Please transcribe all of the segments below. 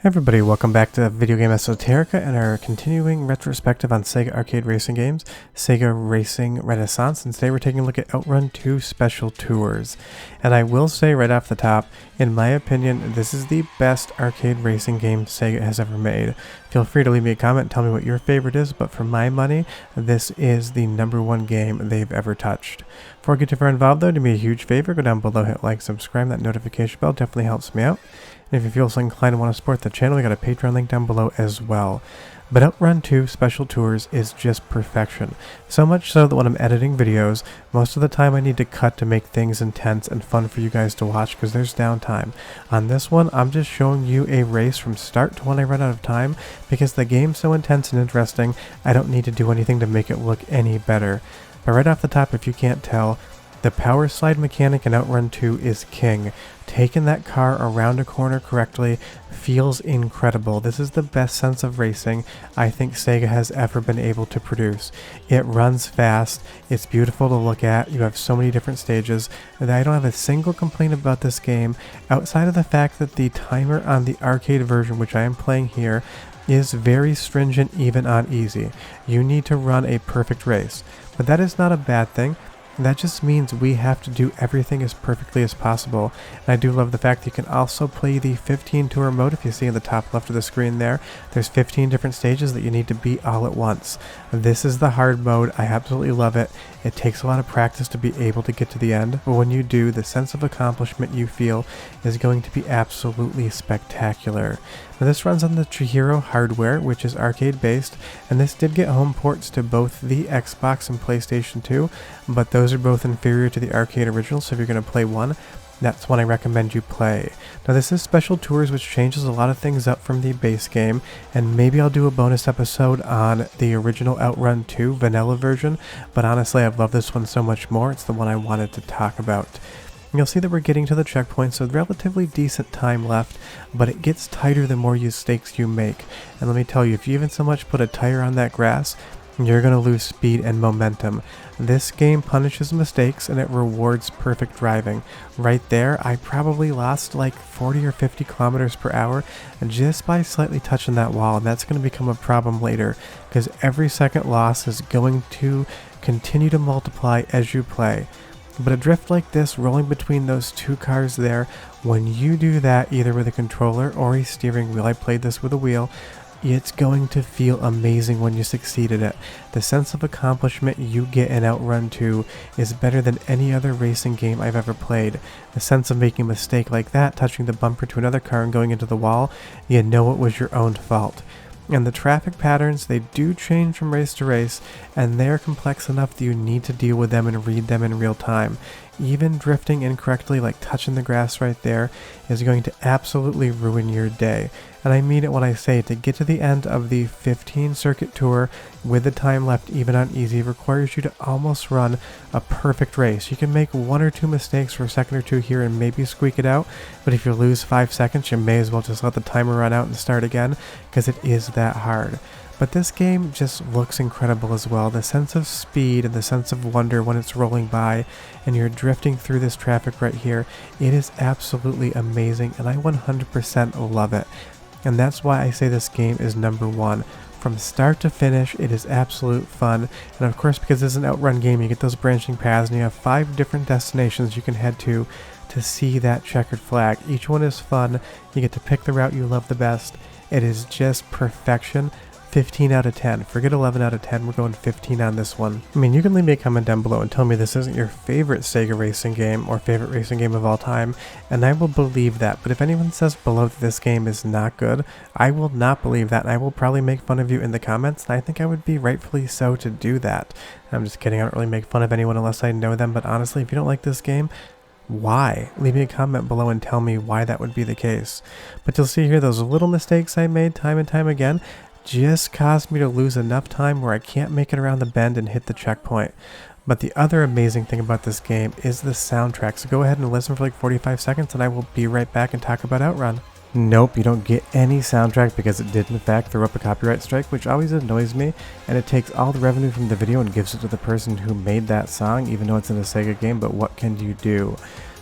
Hey everybody, welcome back to Video Game Esoterica and our continuing retrospective on Sega arcade racing games, Sega Racing Renaissance, and today we're taking a look at OutRun 2 Special Tours. And I will say right off the top, in my opinion, this is the best arcade racing game Sega has ever made. Feel free to leave me a comment and tell me what your favorite is, but for my money, this is the #1 game they've ever touched. Before I get too far involved though, do me a huge favor, go down below, hit like, subscribe, that notification bell definitely helps me out. And if you feel so inclined and want to support the channel, we got a Patreon link down below as well. But OutRun 2 Special Tours is just perfection. So much so that when I'm editing videos, most of the time I need to cut to make things intense and fun for you guys to watch because there's downtime. On this one, I'm just showing you a race from start to when I run out of time because the game's so intense and interesting, I don't need to do anything to make it look any better. But right off the top, if you can't tell, the power slide mechanic in OutRun 2 is king. Taking that car around a corner correctly feels incredible. This is the best sense of racing I think Sega has ever been able to produce. It runs fast, it's beautiful to look at, you have so many different stages, and I don't have a single complaint about this game outside of the fact that the timer on the arcade version, which I am playing here, is very stringent even on easy. You need to run a perfect race, but that is not a bad thing. That just means we have to do everything as perfectly as possible. And I do love the fact that you can also play the 15 tour mode. If you see in the top left of the screen there's 15 different stages that you need to beat all at once. This is the hard mode. I absolutely love it. It takes a lot of practice to be able to get to the end, but when you do, the sense of accomplishment you feel is going to be absolutely spectacular. Now this runs on the Chihiro hardware, which is arcade based, and this did get home ports to both the Xbox and PlayStation 2, but those are both inferior to the arcade original, so if you're going to play one, that's one I recommend you play. Now this is Special Tours, which changes a lot of things up from the base game, and maybe I'll do a bonus episode on the original OutRun 2 vanilla version, but honestly I've loved this one so much more, it's the one I wanted to talk about. You'll see that we're getting to the checkpoint, so relatively decent time left, but it gets tighter the more mistakes you make. And let me tell you, if you even so much put a tire on that grass, you're going to lose speed and momentum. This game punishes mistakes and it rewards perfect driving. Right there, I probably lost like 40 or 50 kilometers per hour just by slightly touching that wall, and that's going to become a problem later because every second loss is going to continue to multiply as you play. But a drift like this, rolling between those two cars there, when you do that either with a controller or a steering wheel, I played this with a wheel, it's going to feel amazing when you succeed at it. The sense of accomplishment you get in OutRun 2 is better than any other racing game I've ever played. The sense of making a mistake like that, touching the bumper to another car and going into the wall, you know it was your own fault. And the traffic patterns, they do change from race to race, and they're complex enough that you need to deal with them and read them in real time. Even drifting incorrectly, like touching the grass right there, is going to absolutely ruin your day. And I mean it when I say to get to the end of the 15 circuit tour with the time left even on easy requires you to almost run a perfect race. You can make 1 or 2 mistakes for a second or two here and maybe squeak it out, but if you lose 5 seconds you may as well just let the timer run out and start again because it is that hard. But this game just looks incredible as well. The sense of speed and the sense of wonder when it's rolling by and you're drifting through this traffic right here, it is absolutely amazing and I 100% love it. And that's why I say this game is #1. From start to finish, it is absolute fun. And of course, because it's an OutRun game, you get those branching paths and you have 5 different destinations you can head to see that checkered flag. Each one is fun. You get to pick the route you love the best. It is just perfection. 15 out of 10. Forget 11 out of 10, we're going 15 on this one. I mean, you can leave me a comment down below and tell me this isn't your favorite Sega racing game or favorite racing game of all time, and I will believe that. But if anyone says below that this game is not good, I will not believe that, and I will probably make fun of you in the comments, and I think I would be rightfully so to do that. I'm just kidding, I don't really make fun of anyone unless I know them, but honestly, if you don't like this game, why? Leave me a comment below and tell me why that would be the case. But you'll see here those little mistakes I made time and time again just caused me to lose enough time where I can't make it around the bend and hit the checkpoint. But the other amazing thing about this game is the soundtrack, so go ahead and listen for like 45 seconds and I will be right back and talk about OutRun. Nope, you don't get any soundtrack because it did in fact throw up a copyright strike, which always annoys me, and it takes all the revenue from the video and gives it to the person who made that song, even though it's in a Sega game, but what can you do?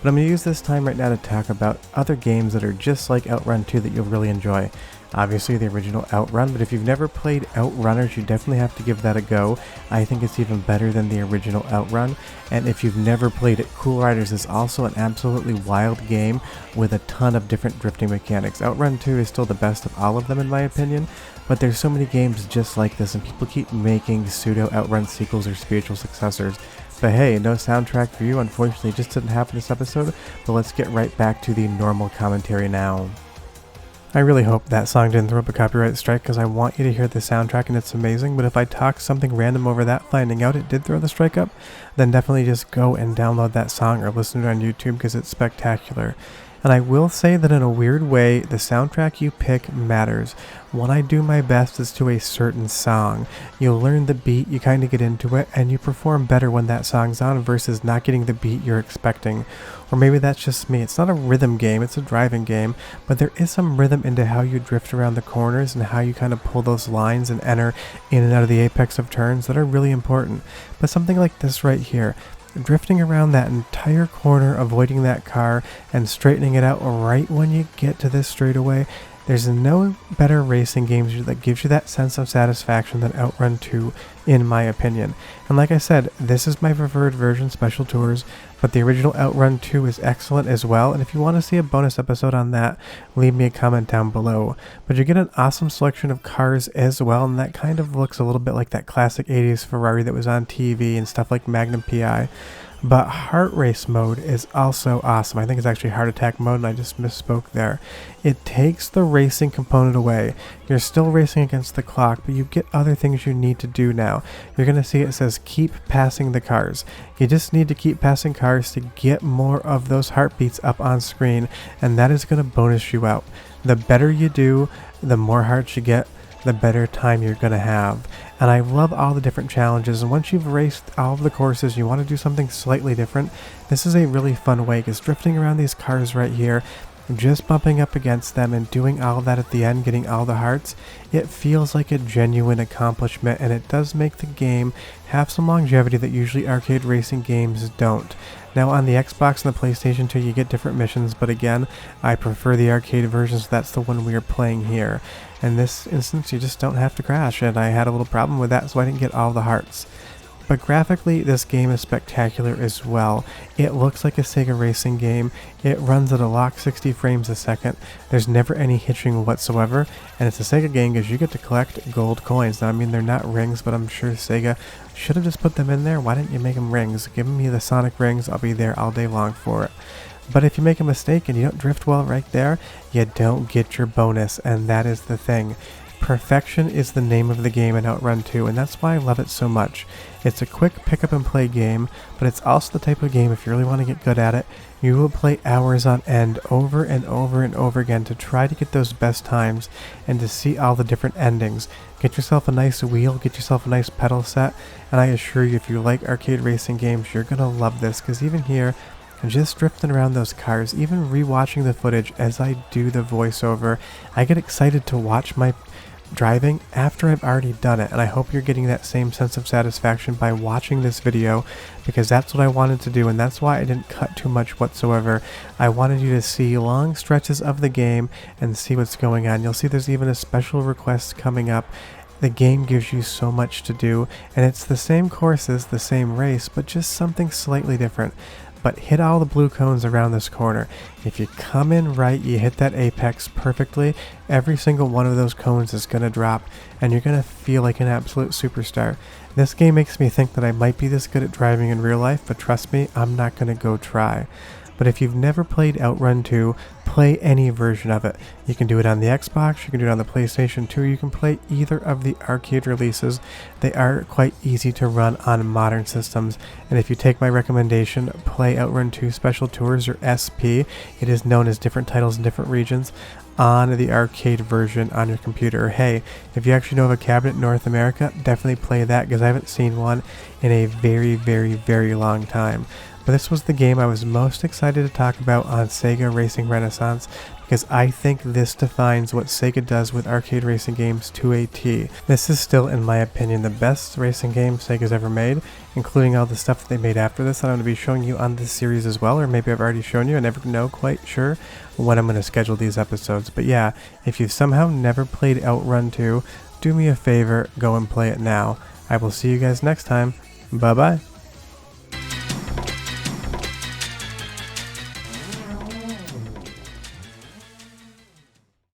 But I'm going to use this time right now to talk about other games that are just like Outrun 2 that you'll really enjoy. Obviously the original Outrun, but if you've never played Outrunners, you definitely have to give that a go. I think it's even better than the original Outrun. And if you've never played it, Cool Riders is also an absolutely wild game with a ton of different drifting mechanics. Outrun 2 is still the best of all of them in my opinion, but there's so many games just like this and people keep making pseudo Outrun sequels or spiritual successors. But hey, no soundtrack for you, unfortunately it just didn't happen this episode, but let's get right back to the normal commentary now. I really hope that song didn't throw up a copyright strike because I want you to hear the soundtrack and it's amazing, but if I talk something random over that finding out it did throw the strike up, then definitely just go and download that song or listen to it on YouTube because it's spectacular. And I will say that in a weird way, the soundtrack you pick matters. When I do my best is to a certain song. You'll learn the beat, you kind of get into it, and you perform better when that song's on versus not getting the beat you're expecting. Or maybe that's just me. It's not a rhythm game, it's a driving game, but there is some rhythm into how you drift around the corners and how you kind of pull those lines and enter in and out of the apex of turns that are really important. But something like this right here, drifting around that entire corner, avoiding that car, and straightening it out right when you get to this straightaway. There's no better racing game that gives you that sense of satisfaction than Outrun 2, in my opinion. And like I said, this is my preferred version, Special Tours, but the original Outrun 2 is excellent as well, and if you want to see a bonus episode on that, leave me a comment down below. But you get an awesome selection of cars as well, and that kind of looks a little bit like that classic 80s Ferrari that was on TV and stuff like Magnum PI. But Heart Race mode is also awesome. I think it's actually Heart Attack mode, and I just misspoke there. It takes the racing component away. You're still racing against the clock, but you get other things you need to do now. You're going to see it says keep passing the cars. You just need to keep passing cars to get more of those heartbeats up on screen, and that is going to bonus you out. The better you do, the more hearts you get, the better time you're going to have. And I love all the different challenges, and once you've raced all of the courses, you want to do something slightly different. This is a really fun way, because drifting around these cars right here, just bumping up against them and doing all of that at the end, getting all the hearts, it feels like a genuine accomplishment, and it does make the game have some longevity that usually arcade racing games don't. Now on the Xbox and the PlayStation 2 you get different missions, but again, I prefer the arcade version, so that's the one we are playing here. In this instance you just don't have to crash, and I had a little problem with that, so I didn't get all the hearts. But graphically, this game is spectacular as well. It looks like a Sega racing game. It runs at a lock 60 frames a second. There's never any hitching whatsoever, and it's a Sega game because you get to collect gold coins. Now, I mean, they're not rings, but I'm sure Sega should have just put them in there. Why didn't you make them rings? Give me the Sonic rings. I'll be there all day long for it. But if you make a mistake and you don't drift well right there, you don't get your bonus, and that is the thing. Perfection is the name of the game in Outrun 2, and that's why I love it so much. It's a quick pick up and play game, but it's also the type of game, if you really want to get good at it, you will play hours on end over and over and over again to try to get those best times and to see all the different endings. Get yourself a nice wheel, get yourself a nice pedal set, and I assure you if you like arcade racing games, you're going to love this, because even here, just drifting around those cars, even rewatching the footage as I do the voiceover, I get excited to watch my driving after I've already done it, and I hope you're getting that same sense of satisfaction by watching this video, because that's what I wanted to do, and that's why I didn't cut too much whatsoever. I wanted you to see long stretches of the game and see what's going on. You'll see there's even a special request coming up. The game gives you so much to do, and it's the same courses, the same race, but just something slightly different. But hit all the blue cones around this corner. If you come in right, you hit that apex perfectly, every single one of those cones is going to drop, and you're going to feel like an absolute superstar. This game makes me think that I might be this good at driving in real life, but trust me, I'm not going to go try. But if you've never played Outrun 2, play any version of it. You can do it on the Xbox, you can do it on the PlayStation 2, you can play either of the arcade releases. They are quite easy to run on modern systems, and if you take my recommendation, play Outrun 2 Special Tours, or SP, it is known as different titles in different regions, on the arcade version on your computer. Or hey, if you actually know of a cabinet in North America, definitely play that, because I haven't seen one in a very, very, very long time. But this was the game I was most excited to talk about on Sega Racing Renaissance, because I think this defines what Sega does with arcade racing games to a T. This is still, in my opinion, the best racing game Sega's ever made, including all the stuff that they made after this that I'm going to be showing you on this series as well, or maybe I've already shown you. I never know quite sure when I'm going to schedule these episodes. But yeah, if you've somehow never played Outrun 2, do me a favor, go and play it now. I will see you guys next time. Bye bye.